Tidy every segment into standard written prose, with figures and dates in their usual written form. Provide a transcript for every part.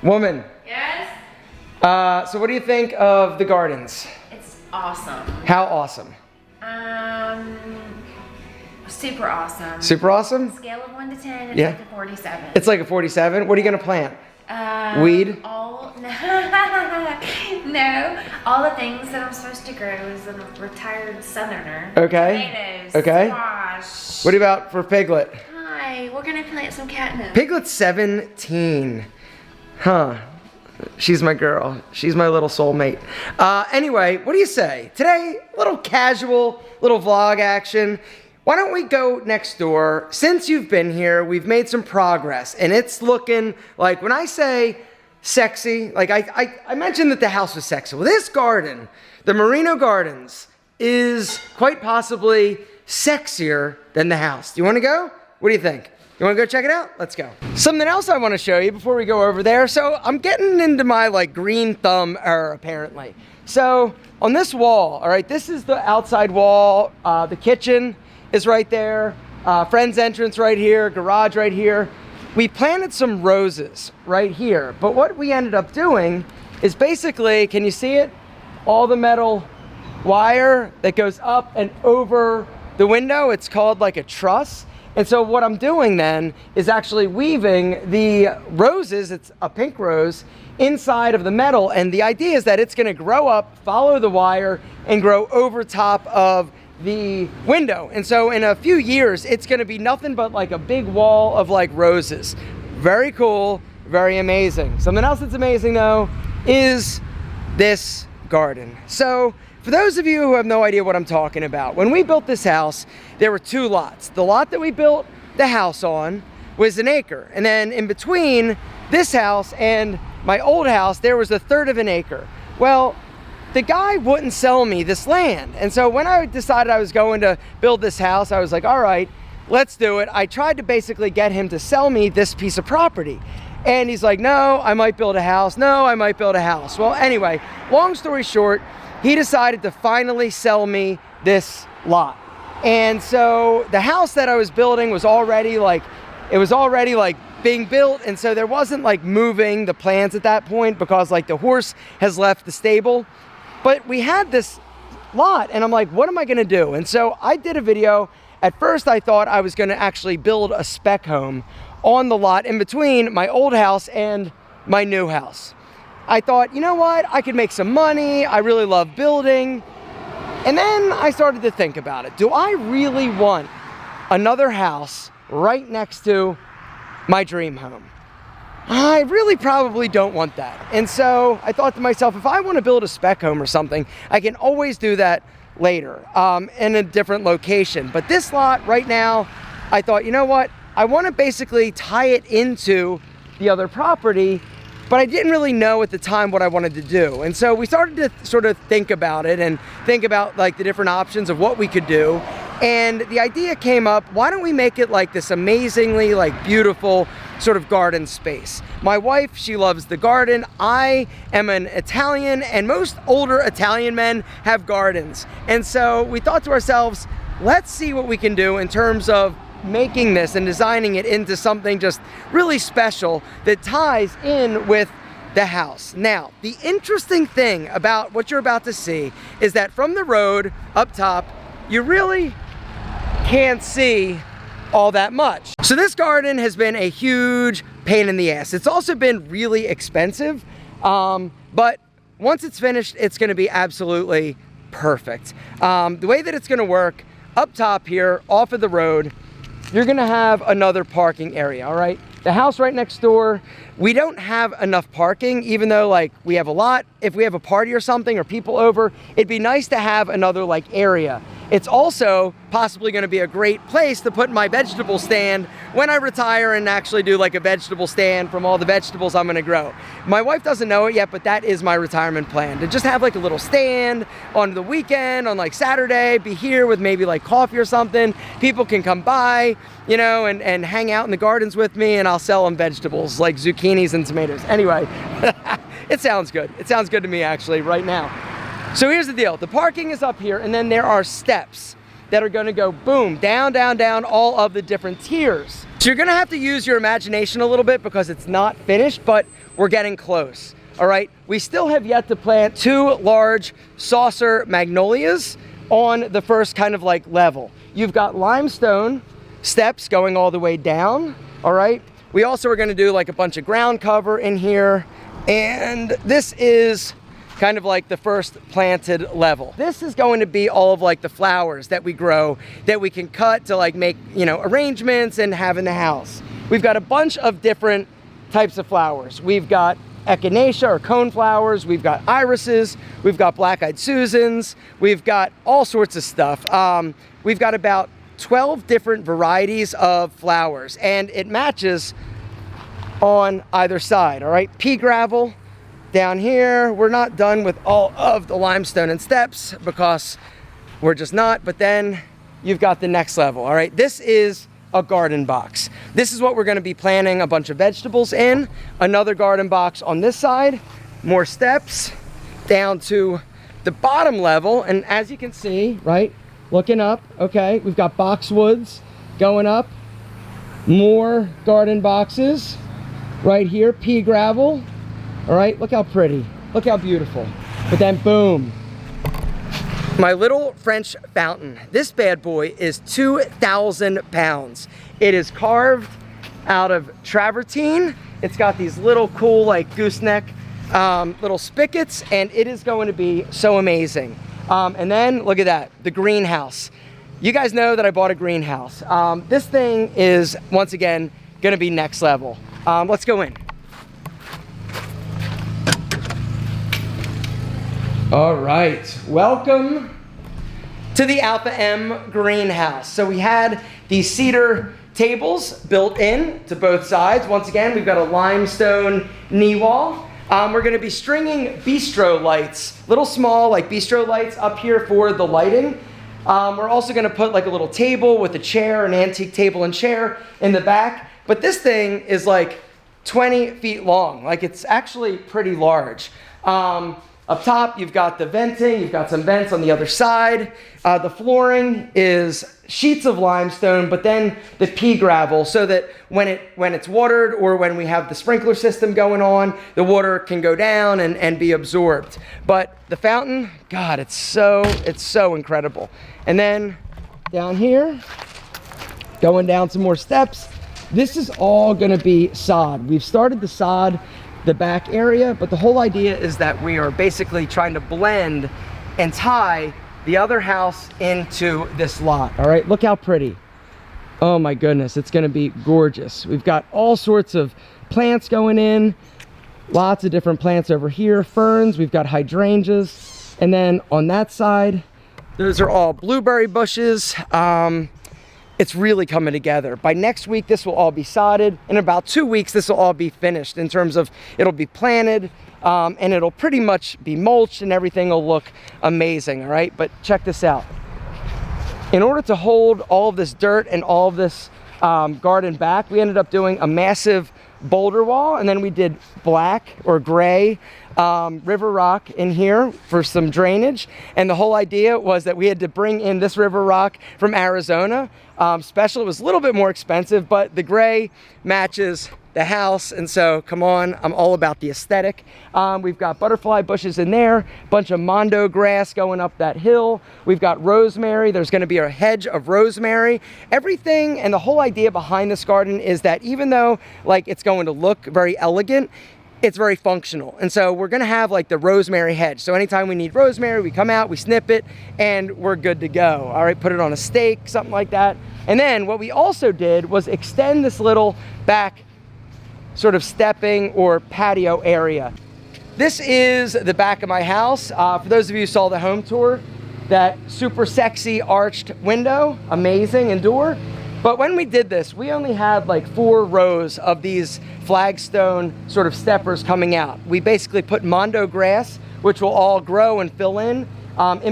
Woman. Yes? So what do you think of the gardens? It's awesome. How awesome? Super awesome. Super awesome? Scale of 1 to 10, it's Yeah. like a 47. It's like a 47. What are you gonna plant? Weed? No, all the things that I'm supposed to grow as a retired southerner. Okay. Tomatoes, Okay. squash. What about for Piglet? Hi, we're gonna plant some catnip. Piglet's 17. Huh. She's my girl. She's my little soulmate. Anyway, what do you say? Today, a little casual, little vlog action. Why don't we go next door? Since you've been here, we've made some progress, and it's looking like, when I say sexy, like I mentioned that the house was sexy. Well, this garden, the Merino Gardens, is quite possibly sexier than the house. Do you want to go? What do you think? You want to go check it out? Let's go. Something else I want to show you before we go over there. So I'm getting into my like green thumb era, apparently. So on this wall, all right, this is the outside wall. The kitchen is right there. Friend's entrance right here. Garage right here. We planted some roses right here. But what we ended up doing is basically, can you see it? All the metal wire that goes up and over the window. It's called like a truss. And so what I'm doing then is actually weaving the roses, it's a pink rose, inside of the metal. And the idea is that it's gonna grow up, follow the wire, and grow over top of the window. And so in a few years, it's gonna be nothing but like a big wall of like roses. Very cool, very amazing. Something else that's amazing though is this garden. So for those of you who have no idea what I'm talking about, when we built this house, there were 2 lots. The lot that we built the house on was 1 acre. And then in between this house and my old house, there was 1/3 of an acre. Well, the guy wouldn't sell me this land. And so when I decided I was going to build this house, I was like, all right, let's do it. I tried to basically get him to sell me this piece of property. And he's like, no, I might build a house. No, I might build a house. Well, anyway, long story short, he decided to finally sell me this lot. And so the house that I was building was already like, being built. And so there wasn't like moving the plans at that point because like the horse has left the stable. But we had this lot and I'm like, what am I gonna do? And so I did a video. At first I thought I was gonna actually build a spec home on the lot in between my old house and my new house. I thought, you know what? I could make some money. I really love building. And then I started to think about it. Do I really want another house right next to my dream home? I really probably don't want that. And so I thought to myself, if I want to build a spec home or something, I can always do that later in a different location. But this lot right now, I thought, you know what? I want to basically tie it into the other property, but I didn't really know at the time what I wanted to do. And so we started to sort of think about it and think about like the different options of what we could do. And the idea came up, why don't we make it like this amazingly like beautiful sort of garden space? My wife, she loves the garden. I am an Italian and most older Italian men have gardens. And so we thought to ourselves, let's see what we can do in terms of making this and designing it into something just really special that ties in with the house. Now, the interesting thing about what you're about to see is that from the road up top, you really can't see all that much. So this garden has been a huge pain in the ass. It's also been really expensive, but once it's finished, it's gonna be absolutely perfect. The way that it's gonna work, up top here, off of the road, you're gonna have another parking area, all right? The house right next door, we don't have enough parking, even though like we have a lot. If we have a party or something or people over, it'd be nice to have another like area. It's also possibly gonna be a great place to put my vegetable stand when I retire and actually do like a vegetable stand from all the vegetables I'm gonna grow. My wife doesn't know it yet, but that is my retirement plan, to just have like a little stand on the weekend, on like Saturday, be here with maybe like coffee or something. People can come by, you know, and hang out in the gardens with me, and I'll sell them vegetables like zucchinis and tomatoes. Anyway, it sounds good. It sounds good to me actually right now. So here's the deal. The parking is up here, and then there are steps that are gonna go boom, down, down, down, all of the different tiers. So you're gonna have to use your imagination a little bit because it's not finished, but we're getting close. All right, we still have yet to plant 2 large saucer magnolias on the first kind of like level. You've got limestone steps going all the way down, all right? We also are gonna do like a bunch of ground cover in here, and this is kind of like the first planted level. This is going to be all of like the flowers that we grow that we can cut to like make, you know, arrangements and have in the house. We've got a bunch of different types of flowers. We've got echinacea or cone flowers, we've got irises, we've got black-eyed Susans, we've got all sorts of stuff. We've got about 12 different varieties of flowers, and it matches on either side, all right? Pea gravel down here. We're not done with all of the limestone and steps because we're just not, but then you've got the next level, all right? This is a garden box. This is what we're gonna be planting a bunch of vegetables in. Another garden box on this side, more steps down to the bottom level. And as you can see, right, looking up, okay, we've got boxwoods going up, more garden boxes right here, pea gravel. All right, look how pretty, look how beautiful. But then boom, my little French fountain. This bad boy is 2,000 pounds. It is carved out of travertine. It's got these little cool like gooseneck little spigots, and it is going to be so amazing. And then look at that, the greenhouse. You guys know that I bought a greenhouse. This thing is, once again, gonna be next level. Let's go in. All right, welcome to the Alpha M greenhouse. So we had these cedar tables built in to both sides. Once again, we've got a limestone knee wall. We're gonna be stringing bistro lights, little small like bistro lights up here for the lighting. We're also gonna put like a little table with a chair, an antique table and chair in the back. But this thing is like 20 feet long. Like it's actually pretty large. Up top, you've got the venting, you've got some vents on the other side. The flooring is sheets of limestone, but then the pea gravel, so that when it's watered or when we have the sprinkler system going on, the water can go down and be absorbed. But the fountain, God, it's so incredible. And then down here, going down some more steps, this is all gonna be sod. We've started the sod the back area, but the whole idea is that we are basically trying to blend and tie the other house into this lot. All right, look how pretty. Oh my goodness, it's gonna be gorgeous. We've got all sorts of plants going in, lots of different plants over here, ferns, we've got hydrangeas, and then on that side, those are all blueberry bushes. It's really coming together. By next week, this will all be sodded. In about 2 weeks, this will all be finished in terms of it'll be planted and it'll pretty much be mulched and everything will look amazing, all right? But check this out. In order to hold all of this dirt and all of this garden back, we ended up doing a massive boulder wall, and then we did black or gray river rock in here for some drainage. And the whole idea was that we had to bring in this river rock from Arizona. Special, it was a little bit more expensive, but the gray matches the house, and so come on, I'm all about the aesthetic. We've got butterfly bushes in there, bunch of mondo grass going up that hill. We've got rosemary. There's going to be a hedge of rosemary. Everything, and the whole idea behind this garden is that even though like it's going to look very elegant, it's very functional. And so we're gonna have like the rosemary hedge. So anytime we need rosemary, we come out, we snip it, and we're good to go. All right, put it on a stake, something like that. And then what we also did was extend this little back sort of stepping or patio area. This is the back of my house. For those of you who saw the home tour, that super sexy arched window, amazing, and door. But when we did this, we only had like 4 rows of these flagstone sort of steppers coming out. We basically put mondo grass, which will all grow and fill in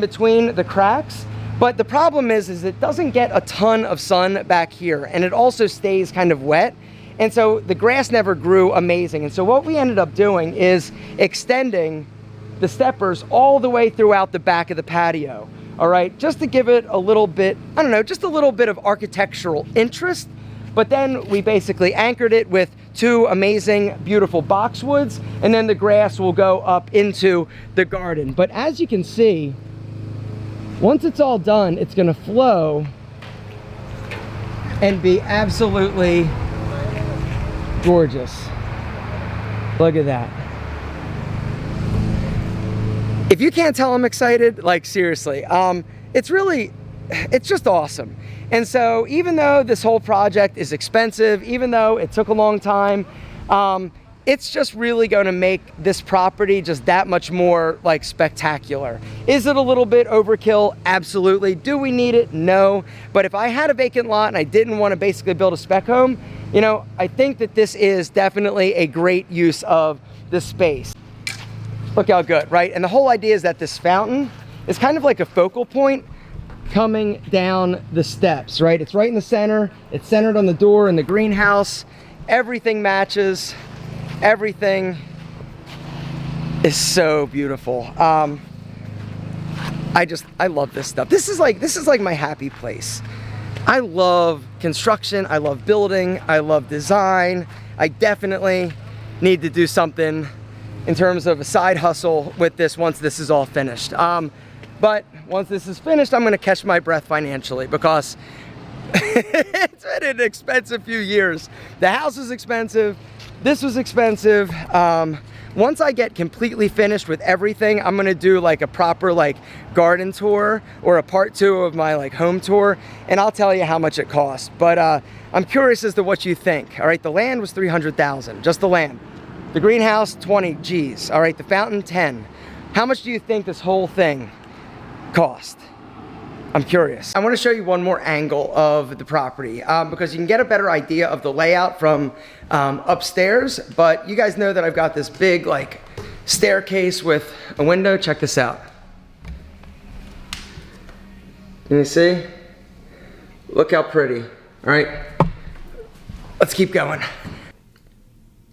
between the cracks. But the problem is it doesn't get a ton of sun back here, and it also stays kind of wet. And so the grass never grew amazing. And so what we ended up doing is extending the steppers all the way throughout the back of the patio. All right, just to give it a little bit, I don't know, just a little bit of architectural interest, But then we basically anchored it with 2 amazing, beautiful boxwoods, and then the grass will go up into the garden. But as you can see, once it's all done, it's gonna flow and be absolutely gorgeous. Look at that. If you can't tell I'm excited, like seriously, it's just awesome. And so even though this whole project is expensive, even though it took a long time, it's just really going to make this property just that much more like spectacular. Is it a little bit overkill? Absolutely. Do we need it? No. But if I had a vacant lot and I didn't want to basically build a spec home, you know, I think that this is definitely a great use of the space. Look how good, right? And the whole idea is that this fountain is kind of like a focal point coming down the steps, right? It's right in the center. It's centered on the door in the greenhouse. Everything matches. Everything is so beautiful. I love this stuff. This is like my happy place. I love construction. I love building. I love design. I definitely need to do something in terms of a side hustle with this once this is all finished. But once this is finished, I'm gonna catch my breath financially because it's been an expensive few years. The house is expensive. This was expensive. Once I get completely finished with everything, I'm gonna do like a proper like garden tour or a part 2 of my like home tour, and I'll tell you how much it costs. But I'm curious as to what you think. All right, the land was $300,000, just the land. The greenhouse, 20 G's. All right, the fountain, 10. How much do you think this whole thing cost? I'm curious. I want to show you one more angle of the property because you can get a better idea of the layout from upstairs, but you guys know that I've got this big like staircase with a window. Check this out. Can you see? Look how pretty. All right, let's keep going.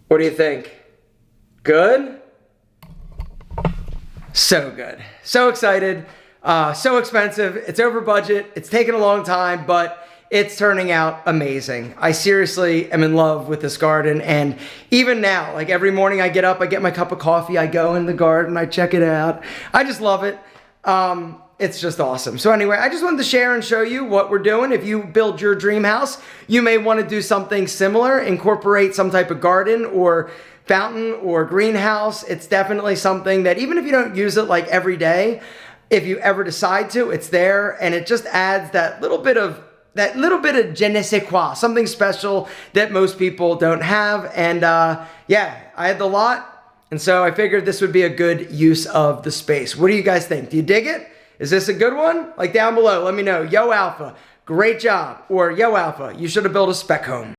What do you think? Good? So good. So excited. So expensive. It's over budget. It's taken a long time, but it's turning out amazing. I seriously am in love with this garden. And even now, like every morning I get up, I get my cup of coffee, I go in the garden, I check it out. I just love it. It's just awesome. So anyway, I just wanted to share and show you what we're doing. If you build your dream house, you may want to do something similar, incorporate some type of garden or fountain or greenhouse. It's definitely something that even if you don't use it like every day, if you ever decide to, it's there, and it just adds that little bit of je ne sais quoi, something special that most people don't have. And yeah, I had the lot, and so I figured this would be a good use of the space. What do you guys think? Do you dig it? Is this a good one? Like down below, let me know. Yo Alpha, great job. Or Yo Alpha, you should have built a spec home.